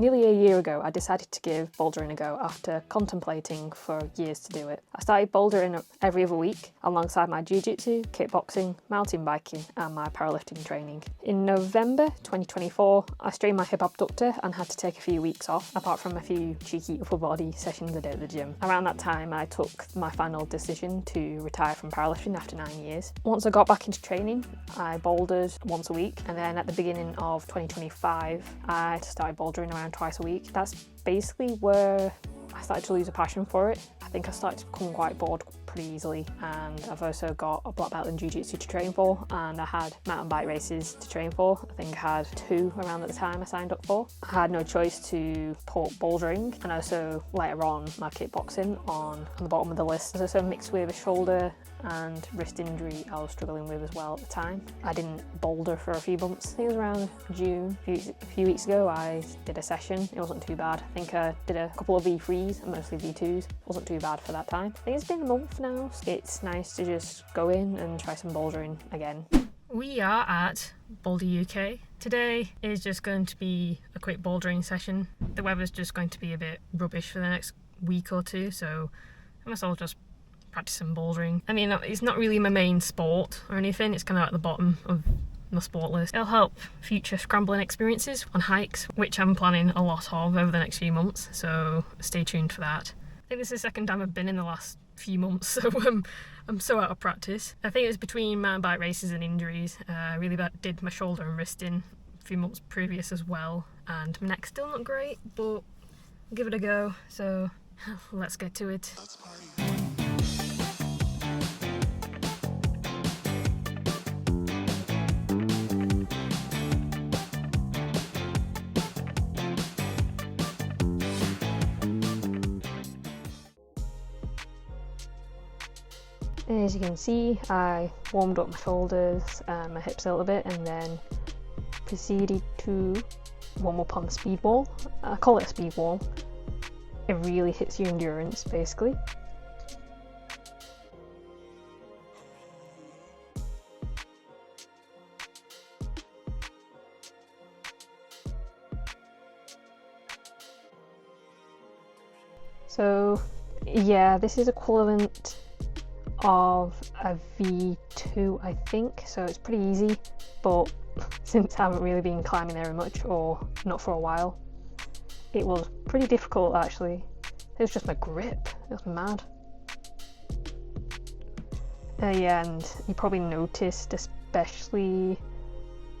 Nearly a year ago, I decided to give bouldering a go after contemplating for years to do it. I started bouldering every other week alongside my jiu-jitsu, kickboxing, mountain biking and my powerlifting training. In November 2024, I strained my hip abductor and had to take a few weeks off, apart from a few cheeky upper body sessions I did at the gym. Around that time, I took my final decision to retire from powerlifting after 9 years. Once I got back into training, I bouldered once a week, and then at the beginning of 2025, I started bouldering around twice a week. That's basically where I started to lose a passion for it. I think I started to become quite bored pretty easily, and I've also got a black belt in jiu-jitsu to train for, and I had mountain bike races to train for. I think I had 2 around at the time I signed up for. I had no choice to put bouldering and also later on my kickboxing on the bottom of the list. There's also mixed with a shoulder and wrist injury I was struggling with as well at the time. I didn't boulder for a few months. I think it was around June, a few weeks ago, I did a session. It wasn't too bad. I think I did a couple of V3s and mostly V2s. It wasn't too bad for that time. I think it's been a month now. It's nice to just go in and try some bouldering again. We are at Boulder UK. Today is just going to be a quick bouldering session. The weather's just going to be a bit rubbish for the next week or two, so I must all just practice some bouldering. I mean, it's not really my main sport or anything. It's kind of at the bottom of my sport list. It'll help future scrambling experiences on hikes, which I'm planning a lot of over the next few months, so stay tuned for that. I think this is the second time I've been in the last few months, so I'm so out of practice. I think it was between mountain bike races and injuries. I really did my shoulder and wrist in a few months previous as well, and my neck's still not great, but I'll give it a go, so let's get to it. As you can see, I warmed up my shoulders and my hips a little bit and then proceeded to warm up on the speed wall. I call it a speed wall. It really hits your endurance basically. So yeah, this is equivalent of a V2 I think, so it's pretty easy, but since I haven't really been climbing very much, or not for a while, it was pretty difficult actually. It was just my grip, it was mad. Yeah, and you probably noticed especially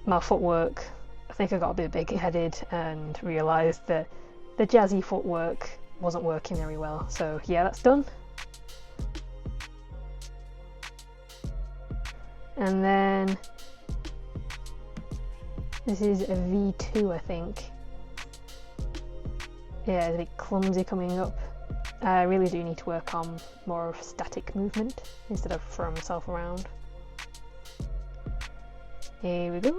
my footwork. I think I got a bit big-headed and realised that the jazzy footwork wasn't working very well, so yeah, that's done. And then this is a V2 I think. Yeah, it's a bit clumsy coming up. I really do need to work on more of static movement instead of throwing myself around. Here we go.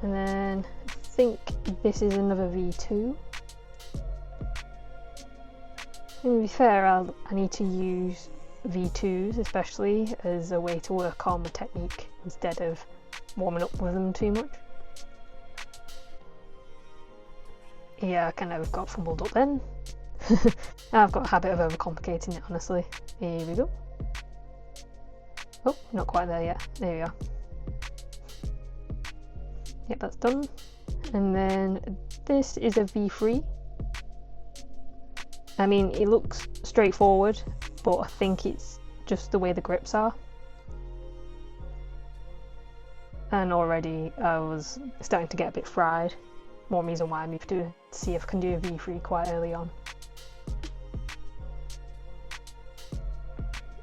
And then I think this is another V2. To be fair, I need to use V2s especially as a way to work on the technique instead of warming up with them too much. Yeah, I kind of got fumbled up then. I've got a habit of overcomplicating it honestly. Here we go. Oh, not quite there yet. There we are. Yep, that's done. And then this is a V3. I mean, it looks straightforward, but I think it's just the way the grips are. And already I was starting to get a bit fried. More reason why I moved to see if I can do a V3 quite early on.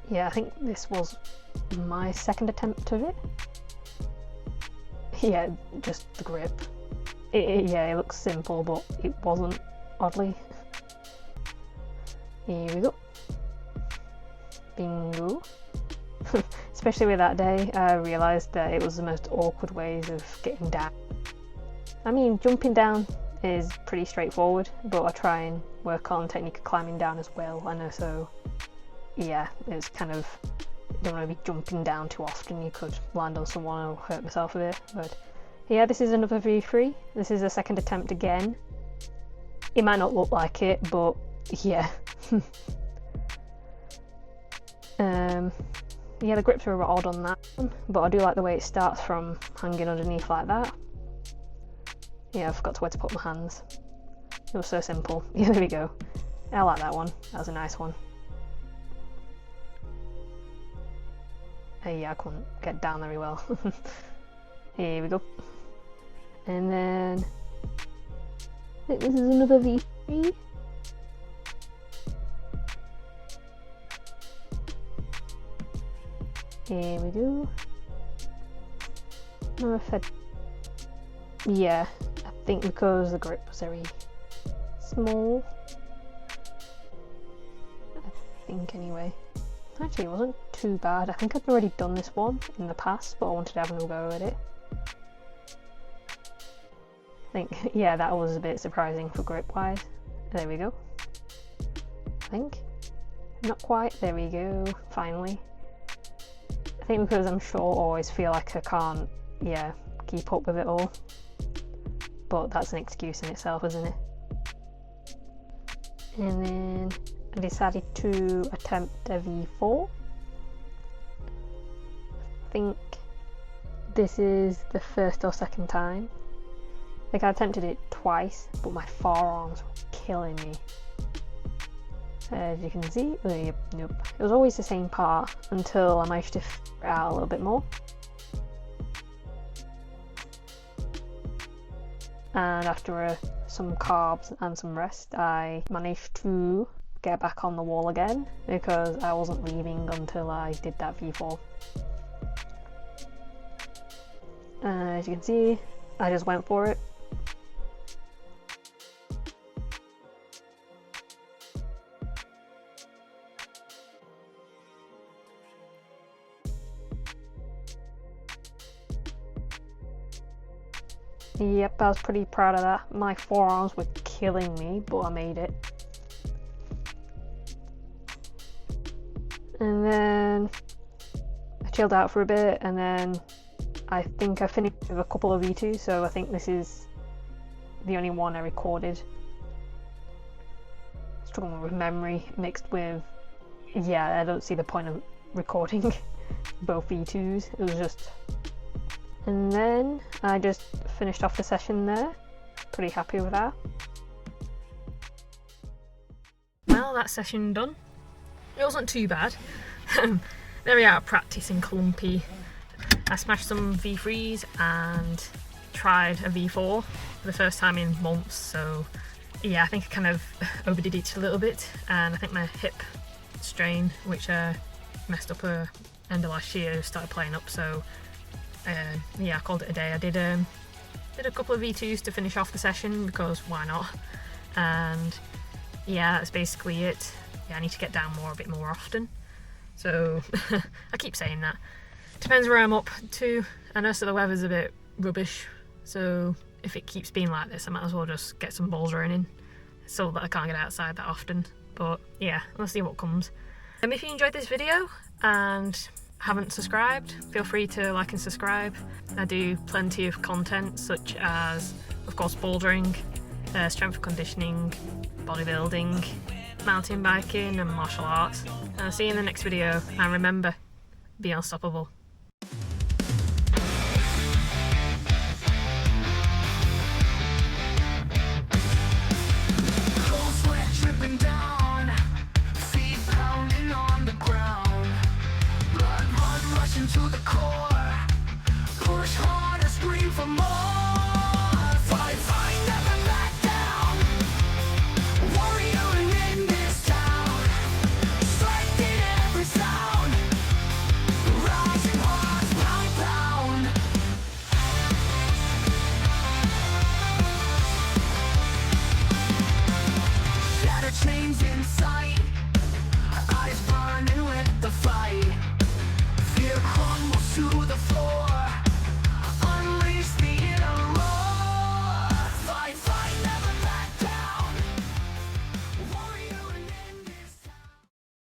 Yeah, I think this was my second attempt of it. Yeah, just the grip. Yeah, it looks simple, but it wasn't, oddly. Here we go. Bingo. Especially with that day, I realised that it was the most awkward ways of getting down. I mean, jumping down is pretty straightforward, but I try and work on technique of climbing down as well, and also, yeah, it's kind of, you don't want to be jumping down too often, you could land on someone or hurt myself a bit, but Yeah, this is another V3. This is a second attempt again. It might not look like it, but yeah. Yeah, the grips are a bit odd on that one, but I do like the way it starts from hanging underneath like that. Yeah, I forgot where to put my hands. It was so simple. Yeah, there we go. I like that one. That was a nice one. Yeah, I couldn't get down very well. Here we go. And then I think this is another V3. Here we go. No, if I... Yeah, I think because the grip was very small. I think anyway. Actually, it wasn't too bad. I think I'd already done this one in the past, but I wanted to have another go at it. I think, yeah, that was a bit surprising for grip wise. There we go. I think. Not quite. There we go. Finally. I think because I'm short, I always feel like I can't, yeah, keep up with it all. But that's an excuse in itself, isn't it? And then I decided to attempt a V4. I think this is the first or second time. Like I attempted it twice, but my forearms were killing me. As you can see, nope. It was always the same part until I managed to figure it out a little bit more. And after some carbs and some rest, I managed to get back on the wall again because I wasn't leaving until I did that V4. As you can see, I just went for it. Yep, I was pretty proud of that. My forearms were killing me, but I made it. And then I chilled out for a bit, and then I think I finished with a couple of V2s, so I think this is the only one I recorded. Struggling with memory mixed with, yeah, I don't see the point of recording both V2s. It was just... And then I just finished off the session there. Pretty happy with that. Well, that session done. It wasn't too bad. Very out of practice in clumpy. I smashed some V3s and tried a V4 for the first time in months, so yeah, I think I kind of overdid it a little bit, and I think my hip strain, which messed up end of last year, started playing up, so yeah, I called it a day. I did a couple of V2s to finish off the session because why not? And yeah, that's basically it. Yeah, I need to get down a bit more often. So I keep saying that. Depends where I'm up to. I know so the weather's a bit rubbish, so if it keeps being like this, I might as well just get some bouldering in, so that I can't get outside that often. But yeah, let's see what comes. If you enjoyed this video and haven't subscribed, feel free to like and subscribe. I do plenty of content such as, of course, bouldering, strength and conditioning, bodybuilding, mountain biking and martial arts. And I'll see you in the next video, and remember, be unstoppable. Cold sweat dripping down, feet pounding on the ground, blood rushing to the core, push hard and scream for more.